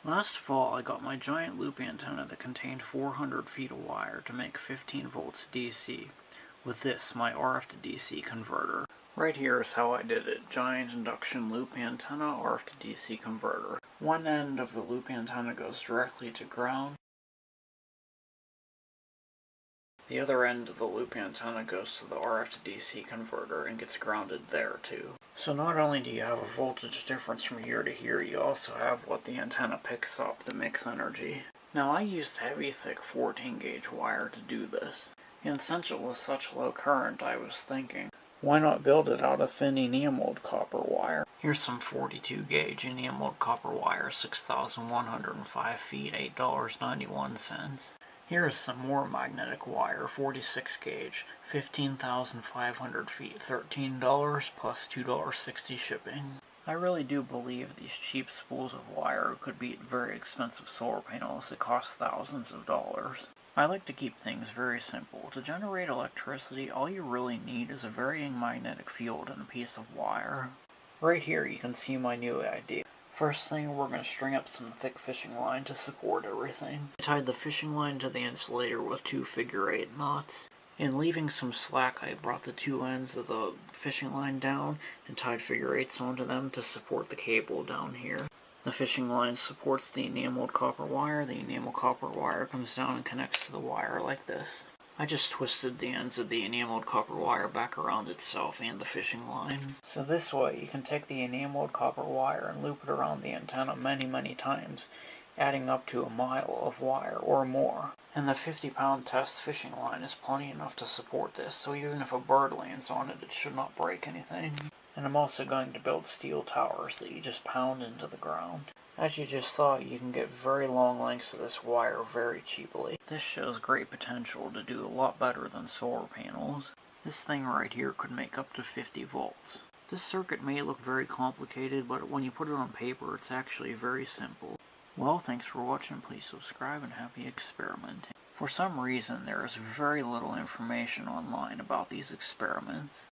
Last fall I got my giant loop antenna that contained 400 feet of wire to make 15 volts DC, with this, my RF to DC converter. Right here is how I did it. Giant induction loop antenna, RF to DC converter. One end of the loop antenna goes directly to ground. The other end of the loop antenna goes to the RF to DC converter and gets grounded there too. So not only do you have a voltage difference from here to here, you also have what the antenna picks up that makes energy. Now I used heavy thick 14 gauge wire to do this. And since it was such low current, I was thinking, why not build it out of thin enameled copper wire? Here's some 42 gauge enameled copper wire, 6,105 feet, $8.91. Here is some more magnetic wire, 46 gauge, 15,500 feet, $13 plus $2.60 shipping. I really do believe these cheap spools of wire could beat very expensive solar panels that cost thousands of dollars. I like to keep things very simple. To generate electricity, all you really need is a varying magnetic field and a piece of wire. Right here you can see my new idea. First thing, we're going to string up some thick fishing line to support everything. I tied the fishing line to the insulator with 2 figure-8 knots. In leaving some slack, I brought the 2 ends of the fishing line down and tied figure-8s onto them to support the cable down here. The fishing line supports the enameled copper wire. The enameled copper wire comes down and connects to the wire like this. I just twisted the ends of the enameled copper wire back around itself and the fishing line. So this way you can take the enameled copper wire and loop it around the antenna many times, adding up to a mile of wire or more. And the 50-pound test fishing line is plenty enough to support this, so even if a bird lands on it, it should not break anything. And I'm also going to build steel towers that you just pound into the ground. As you just saw, you can get very long lengths of this wire very cheaply. This shows great potential to do a lot better than solar panels. This thing right here could make up to 50 volts. This circuit may look very complicated, but when you put it on paper, it's actually very simple. Well, thanks for watching. Please subscribe and happy experimenting. For some reason, there is very little information online about these experiments.